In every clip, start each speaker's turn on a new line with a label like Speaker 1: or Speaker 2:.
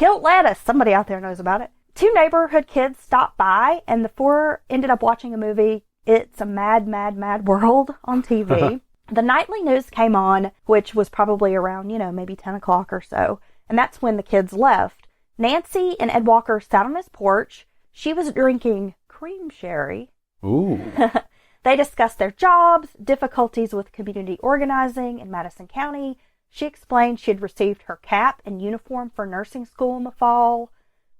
Speaker 1: Kilt lettuce. Somebody out there knows about it. 2 neighborhood kids stopped by, and the 4 ended up watching a movie, It's a Mad, Mad, Mad World, on TV. The nightly news came on, which was probably around, maybe 10 o'clock or so. And that's when the kids left. Nancy and Ed Walker sat on his porch. She was drinking cream sherry.
Speaker 2: Ooh.
Speaker 1: They discussed their jobs, difficulties with community organizing in Madison County. She explained she had received her cap and uniform for nursing school in the fall,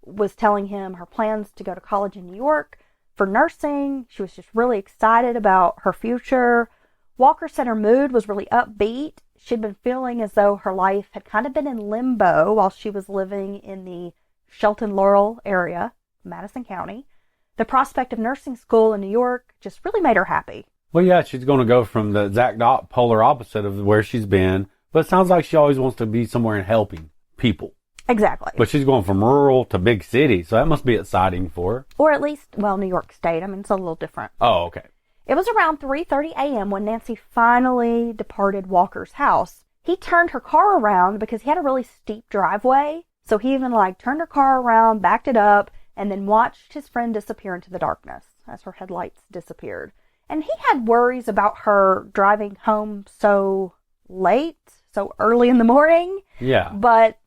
Speaker 1: was telling him her plans to go to college in New York for nursing. She was just really excited about her future. Walker said her mood was really upbeat. She'd been feeling as though her life had kind of been in limbo while she was living in the Shelton-Laurel area, Madison County. The prospect of nursing school in New York just really made her happy.
Speaker 2: Well, yeah, she's going to go from the exact polar opposite of where she's been. But it sounds like she always wants to be somewhere and helping people.
Speaker 1: Exactly.
Speaker 2: But she's going from rural to big city, so that must be exciting for her.
Speaker 1: Or at least, New York State. I mean, it's a little different.
Speaker 2: Oh, okay.
Speaker 1: It was around 3:30 a.m. when Nancy finally departed Walker's house. He turned her car around because he had a really steep driveway. So he even turned her car around, backed it up, and then watched his friend disappear into the darkness as her headlights disappeared. And he had worries about her driving home so late, so early in the morning.
Speaker 2: Yeah.
Speaker 1: But,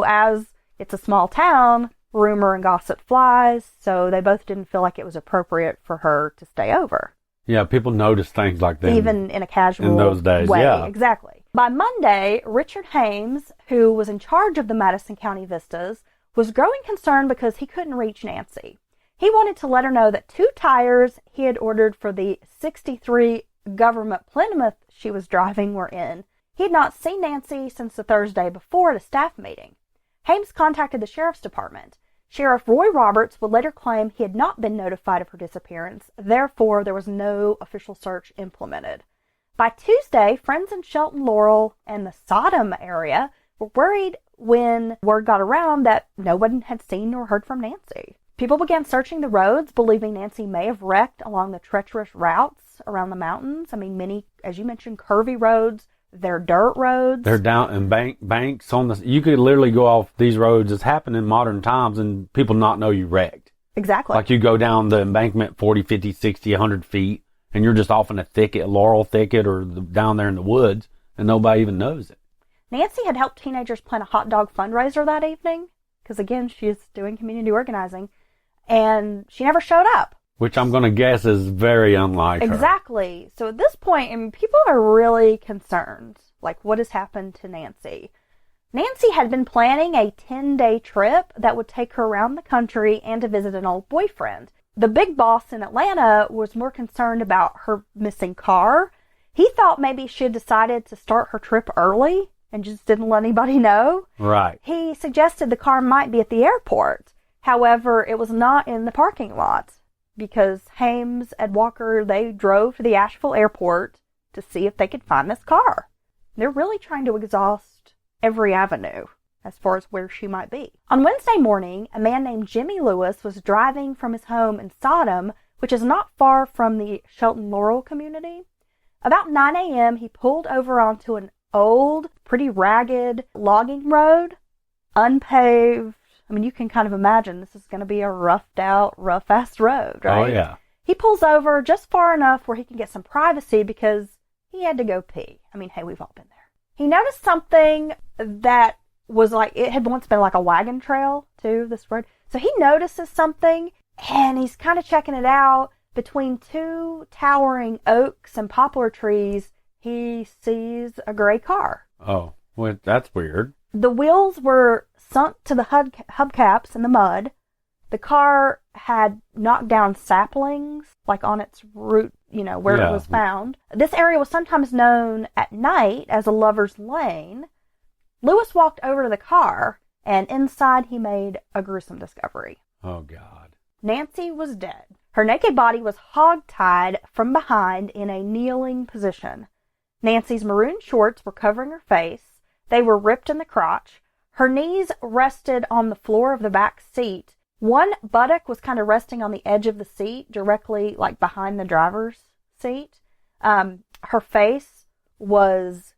Speaker 1: as it's a small town, rumor and gossip flies, so they both didn't feel like it was appropriate for her to stay over.
Speaker 2: Yeah, people notice things like that.
Speaker 1: Even in a casual
Speaker 2: in those days,
Speaker 1: way.
Speaker 2: yeah.
Speaker 1: Exactly. By Monday, Richard Hames, who was in charge of the Madison County Vistas, was growing concerned because he couldn't reach Nancy. He wanted to let her know that 2 tires he had ordered for the 63 government Plymouth she was driving were in. He had not seen Nancy since the Thursday before at a staff meeting. Hames contacted the sheriff's department. Sheriff Roy Roberts would later claim he had not been notified of her disappearance, therefore there was no official search implemented. By Tuesday, friends in Shelton Laurel and the Sodom area were worried when word got around that no one had seen or heard from Nancy. People began searching the roads, believing Nancy may have wrecked along the treacherous routes around the mountains. I mean, many, as you mentioned, curvy roads. They're dirt roads.
Speaker 2: They're down in banks on the. You could literally go off these roads. It's happened in modern times, and people not know you wrecked.
Speaker 1: Exactly.
Speaker 2: Like you go down the embankment 40, 50, 60, 100 feet, and you're just off in a thicket, a laurel thicket, or down there in the woods, and nobody even knows it.
Speaker 1: Nancy had helped teenagers plan a hot dog fundraiser that evening, because again, she is doing community organizing, and she never showed up.
Speaker 2: Which I'm going to guess is very unlike her.
Speaker 1: Exactly. So at this point, people are really concerned. What has happened to Nancy? Nancy had been planning a 10-day trip that would take her around the country and to visit an old boyfriend. The big boss in Atlanta was more concerned about her missing car. He thought maybe she had decided to start her trip early and just didn't let anybody know.
Speaker 2: Right.
Speaker 1: He suggested the car might be at the airport. However, it was not in the parking lot, because Hames and Walker, they drove to the Asheville airport to see if they could find this car. They're really trying to exhaust every avenue as far as where she might be. On Wednesday morning, a man named Jimmy Lewis was driving from his home in Sodom, which is not far from the Shelton-Laurel community. About 9 a.m., he pulled over onto an old, pretty ragged logging road, unpaved. I mean, you can kind of imagine this is going to be a roughed out, rough-ass road, right?
Speaker 2: Oh, yeah.
Speaker 1: He pulls over just far enough where he can get some privacy because he had to go pee. I mean, hey, we've all been there. He noticed something that was it had once been a wagon trail, too, this road. So he notices something, and he's kind of checking it out. Between 2 towering oaks and poplar trees, he sees a gray car.
Speaker 2: Oh, well, that's weird.
Speaker 1: The wheels were sunk to the hubcaps in the mud. The car had knocked down saplings, on its route, where it was found. This area was sometimes known at night as a lover's lane. Lewis walked over to the car, and inside he made a gruesome discovery.
Speaker 2: Oh, God.
Speaker 1: Nancy was dead. Her naked body was hog-tied from behind in a kneeling position. Nancy's maroon shorts were covering her face. They were ripped in the crotch. Her knees rested on the floor of the back seat. One buttock was kind of resting on the edge of the seat, directly behind the driver's seat. Her face was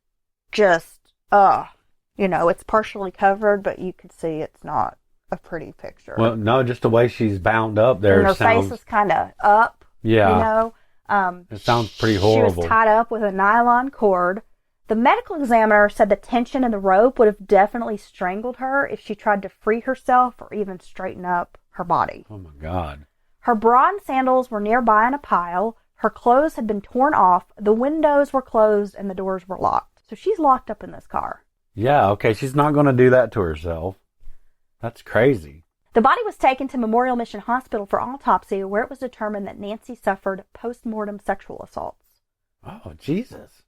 Speaker 1: just, it's partially covered, but you could see it's not a pretty picture.
Speaker 2: Well, no, just the way she's bound up there.
Speaker 1: And her face is kind of up.
Speaker 2: Yeah.
Speaker 1: You know?
Speaker 2: It sounds pretty horrible.
Speaker 1: She was tied up with a nylon cord. The medical examiner said the tension in the rope would have definitely strangled her if she tried to free herself or even straighten up her body.
Speaker 2: Oh, my God.
Speaker 1: Her bra and sandals were nearby in a pile. Her clothes had been torn off. The windows were closed and the doors were locked. So she's locked up in this car.
Speaker 2: Yeah, okay. She's not going to do that to herself. That's crazy.
Speaker 1: The body was taken to Memorial Mission Hospital for autopsy, where it was determined that Nancy suffered post-mortem sexual assaults.
Speaker 2: Oh, Jesus.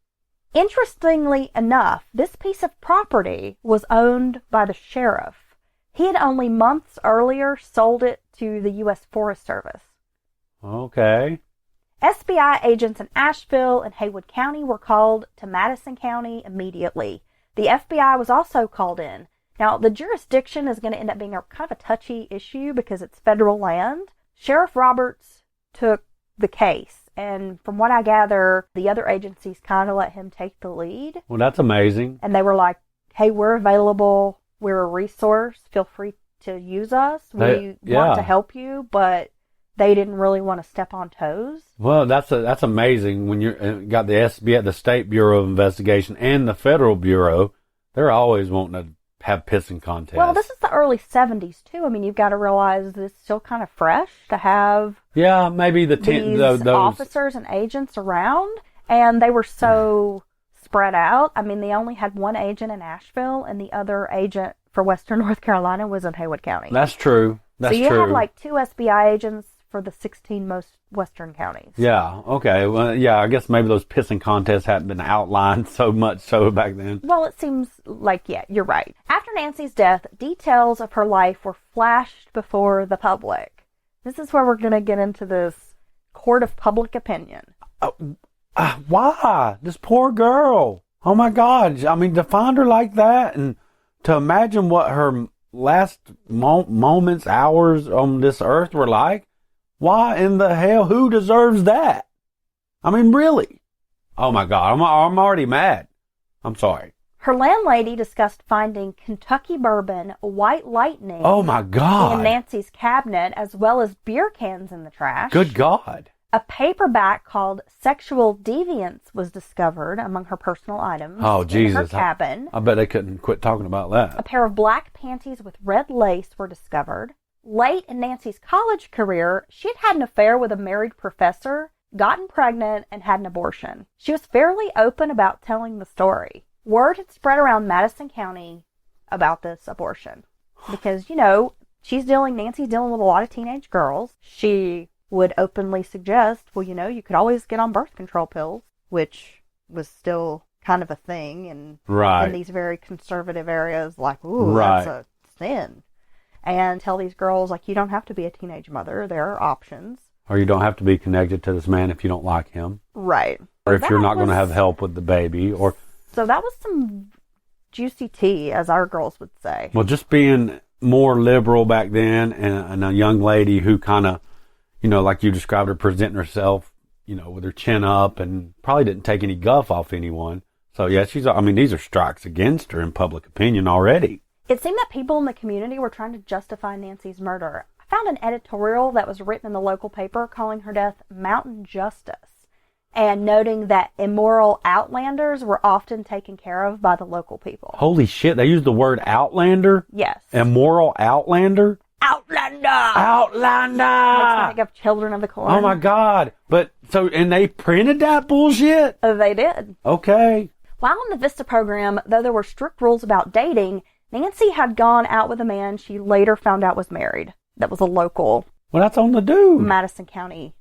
Speaker 1: Interestingly enough, this piece of property was owned by the sheriff. He had only months earlier sold it to the U.S. Forest Service.
Speaker 2: Okay.
Speaker 1: SBI agents in Asheville and Haywood County were called to Madison County immediately. The FBI was also called in. Now, the jurisdiction is going to end up being a kind of a touchy issue because it's federal land. Sheriff Roberts took the case, and from what I gather, the other agencies kind of let him take the lead.
Speaker 2: Well, that's amazing.
Speaker 1: And they were like, hey, we're available. We're a resource. Feel free to use us. We want to help you, but they didn't really want to step on toes.
Speaker 2: Well, that's amazing when you got the SBI, the State Bureau of Investigation, and the Federal Bureau. They're always wanting to have pissing contests.
Speaker 1: Well, this is the early 70s, too. I mean, you've got to realize this is still kind of fresh to have
Speaker 2: maybe
Speaker 1: these officers and agents around, and they were so spread out. I mean, they only had one agent in Asheville, and the other agent for Western North Carolina was in Haywood County.
Speaker 2: That's true.
Speaker 1: So you had like 2 SBI agents for the 16 most western counties.
Speaker 2: Yeah, okay. Well, yeah, I guess maybe those pissing contests hadn't been outlined so much so back then.
Speaker 1: Well, it seems like, yeah, you're right. After Nancy's death, details of her life were flashed before the public. This is where we're going to get into this court of public opinion.
Speaker 2: Why? This poor girl. Oh, my God. I mean, to find her like that and to imagine what her last moments, hours on this earth were like. Why in the hell? Who deserves that? I mean, really? Oh, my God. I'm already mad. I'm sorry.
Speaker 1: Her landlady discussed finding Kentucky bourbon, white lightning.
Speaker 2: Oh, my God.
Speaker 1: In Nancy's cabinet, as well as beer cans in the trash.
Speaker 2: Good God.
Speaker 1: A paperback called Sexual Deviance was discovered among her personal items in her cabin.
Speaker 2: I bet they couldn't quit talking about that.
Speaker 1: A pair of black panties with red lace were discovered. Late in Nancy's college career, she had had an affair with a married professor, gotten pregnant, and had an abortion. She was fairly open about telling the story. Word had spread around Madison County about this abortion. Because, you know, Nancy's dealing with a lot of teenage girls. She would openly suggest, well, you know, you could always get on birth control pills, which was still kind of a thing in these very conservative areas, like, ooh, that's a sin. And tell these girls, like, you don't have to be a teenage mother. There are options.
Speaker 2: Or you don't have to be connected to this man if you don't like him.
Speaker 1: Right.
Speaker 2: Or if you're not going to have help with the baby.
Speaker 1: So that was some juicy tea, as our girls would say.
Speaker 2: Well, just being more liberal back then and a young lady who kind of, you know, like you described her, presenting herself, you know, with her chin up and probably didn't take any guff off anyone. So, yeah, these are strikes against her in public opinion already.
Speaker 1: It seemed that people in the community were trying to justify Nancy's murder. I found an editorial that was written in the local paper calling her death Mountain Justice and noting that immoral outlanders were often taken care of by the local people.
Speaker 2: Holy shit, they used the word outlander?
Speaker 1: Yes.
Speaker 2: Immoral outlander?
Speaker 1: Outlander!
Speaker 2: Outlander!
Speaker 1: Makes me think of Children of the Corn.
Speaker 2: Oh my God. And they printed that bullshit?
Speaker 1: They did.
Speaker 2: Okay.
Speaker 1: While in the Vista program, though there were strict rules about dating, Nancy had gone out with a man she later found out was married. That was a local.
Speaker 2: Well, that's on the dude.
Speaker 1: Madison County.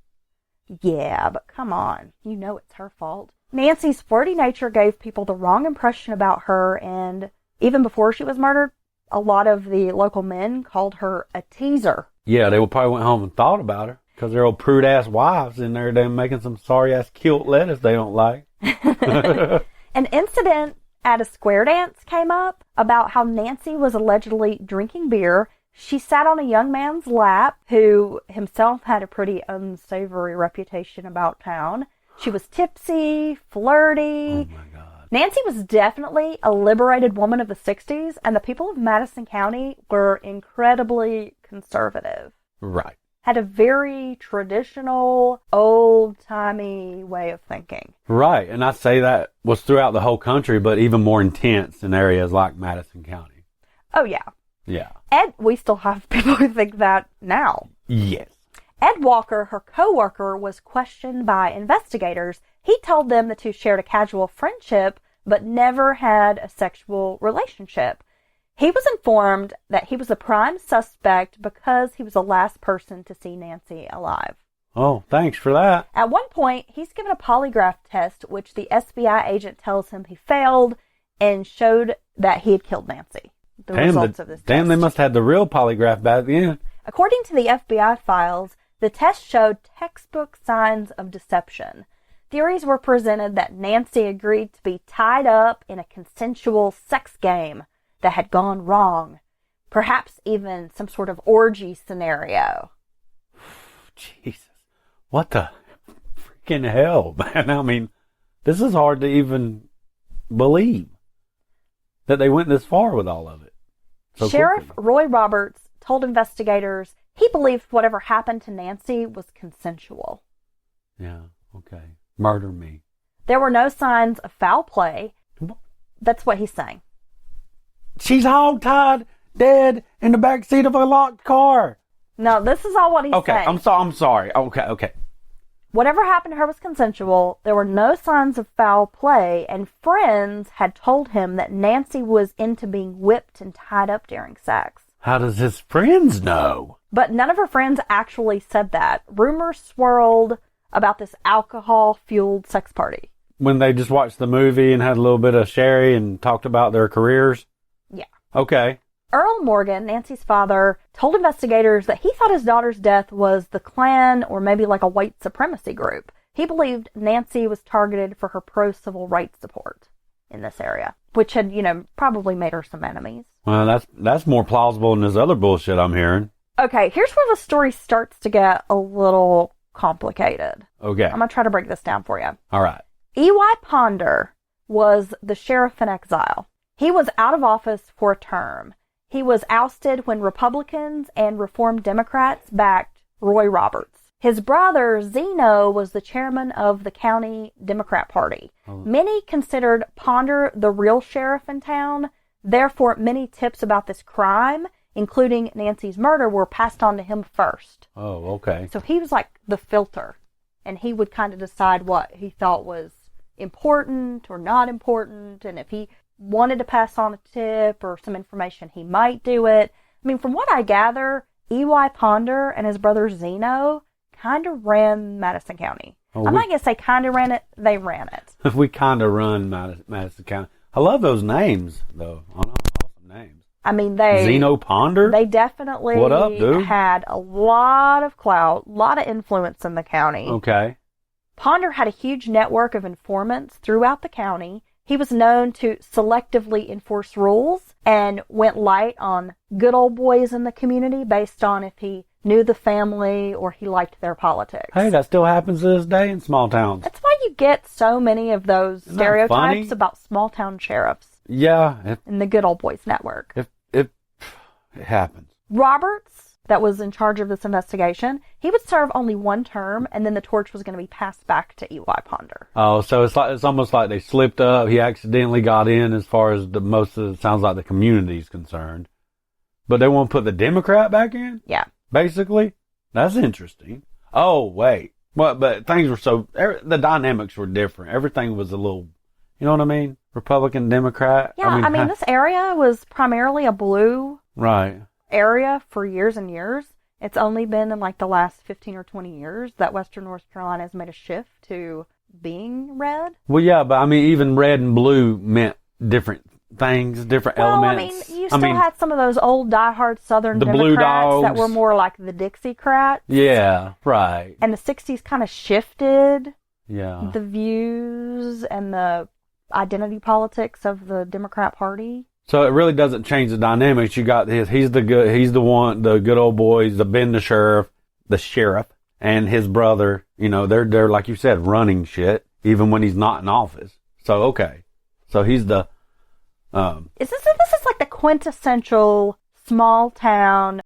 Speaker 1: Yeah, but come on. You know it's her fault. Nancy's flirty nature gave people the wrong impression about her, and even before she was murdered, a lot of the local men called her a teaser.
Speaker 2: Yeah, they probably went home and thought about her, because their old prude-ass wives in there, they're making some sorry-ass kilt lettuce they don't like.
Speaker 1: An incident at a square dance came up about how Nancy was allegedly drinking beer. She sat on a young man's lap who himself had a pretty unsavory reputation about town. She was tipsy, flirty.
Speaker 2: Oh my God.
Speaker 1: Nancy was definitely a liberated woman of the 60s, and the people of Madison County were incredibly conservative.
Speaker 2: Right.
Speaker 1: Had a very traditional, old-timey way of thinking.
Speaker 2: Right, and I say that was throughout the whole country, but even more intense in areas like Madison County.
Speaker 1: Oh, yeah.
Speaker 2: Yeah.
Speaker 1: We still have people who think that now.
Speaker 2: Yes.
Speaker 1: Ed Walker, her co-worker, was questioned by investigators. He told them the two shared a casual friendship, but never had a sexual relationship. He was informed that he was the prime suspect because he was the last person to see Nancy alive.
Speaker 2: Oh, thanks for that.
Speaker 1: At one point, he's given a polygraph test, which the FBI agent tells him he failed and showed that he had killed Nancy. The results of this test.
Speaker 2: Damn, they must have had the real polygraph back then.
Speaker 1: According to the FBI files, the test showed textbook signs of deception. Theories were presented that Nancy agreed to be tied up in a consensual sex game that had gone wrong. Perhaps even some sort of orgy scenario.
Speaker 2: Jesus. What the freaking hell, man? I mean, this is hard to even believe that they went this far with all of it. So
Speaker 1: Sheriff
Speaker 2: quickly.
Speaker 1: Roy Roberts told investigators he believed whatever happened to Nancy was consensual.
Speaker 2: Yeah, okay. Murder me.
Speaker 1: There were no signs of foul play. That's what he's saying.
Speaker 2: She's hog-tied, dead, in the back seat of a locked car.
Speaker 1: No, this is all what he's saying.
Speaker 2: Okay, I'm sorry. Okay.
Speaker 1: Whatever happened to her was consensual. There were no signs of foul play, and friends had told him that Nancy was into being whipped and tied up during sex.
Speaker 2: How does his friends know?
Speaker 1: But none of her friends actually said that. Rumors swirled about this alcohol-fueled sex party.
Speaker 2: When they just watched the movie and had a little bit of sherry and talked about their careers?
Speaker 1: Yeah.
Speaker 2: Okay.
Speaker 1: Earl Morgan, Nancy's father, told investigators that he thought his daughter's death was the Klan or maybe like a white supremacy group. He believed Nancy was targeted for her pro-civil rights support in this area, which had, probably made her some enemies.
Speaker 2: Well, that's more plausible than this other bullshit I'm hearing.
Speaker 1: Okay, here's where the story starts to get a little complicated.
Speaker 2: Okay.
Speaker 1: I'm going to try to break this down for you.
Speaker 2: All right.
Speaker 1: E.Y. Ponder was the sheriff in exile. He was out of office for a term. He was ousted when Republicans and Reformed Democrats backed Roy Roberts. His brother, Zeno, was the chairman of the county Democrat Party.
Speaker 2: Oh.
Speaker 1: Many considered Ponder the real sheriff in town. Therefore, many tips about this crime, including Nancy's murder, were passed on to him first.
Speaker 2: Oh, okay.
Speaker 1: So he was like the filter, and he would kind of decide what he thought was important or not important, and if he wanted to pass on a tip or some information, he might do it. I mean, from what I gather, E.Y. Ponder and his brother Zeno kind of ran Madison County. I'm not going to say kind of ran it, they ran it.
Speaker 2: We kind of run Madison County. I love those names, though. Awesome names.
Speaker 1: I mean,
Speaker 2: Zeno Ponder?
Speaker 1: They definitely
Speaker 2: what up, dude?
Speaker 1: Had a lot of clout, a lot of influence in the county.
Speaker 2: Okay.
Speaker 1: Ponder had a huge network of informants throughout the county. He was known to selectively enforce rules and went light on good old boys in the community based on if he knew the family or he liked their politics.
Speaker 2: Hey, that still happens to this day in small towns.
Speaker 1: That's why you get so many of those stereotypes about small town sheriffs.
Speaker 2: Yeah.
Speaker 1: In the good old boys network.
Speaker 2: It happens.
Speaker 1: Roberts, that was in charge of this investigation, he would serve only one term, and then the torch was going to be passed back to E.Y. Ponder.
Speaker 2: Oh, so it's almost like they slipped up. He accidentally got in as far as most of it sounds like the community is concerned. But they won't put the Democrat back in?
Speaker 1: Yeah.
Speaker 2: Basically? That's interesting. Oh, wait. Well, but things were the dynamics were different. Everything was a little, you know what I mean? Republican, Democrat.
Speaker 1: Yeah, I mean this area was primarily a blue area for years and years. It's only been in like the last 15 or 20 years that Western North Carolina has made a shift to being red.
Speaker 2: Well, yeah, but I mean, even red and blue meant different things, different elements.
Speaker 1: I mean, you still had some of those old diehard Southern
Speaker 2: the
Speaker 1: Democrats
Speaker 2: Blue Dogs
Speaker 1: that were more like the Dixiecrats.
Speaker 2: Yeah, right.
Speaker 1: And the 60s kind of shifted
Speaker 2: the
Speaker 1: views and the identity politics of the Democrat Party.
Speaker 2: So it really doesn't change the dynamics. You got he's the good old boys, the sheriff, and his brother, they're like you said, running shit, even when he's not in office. So, okay. So he's the
Speaker 1: This is like the quintessential small town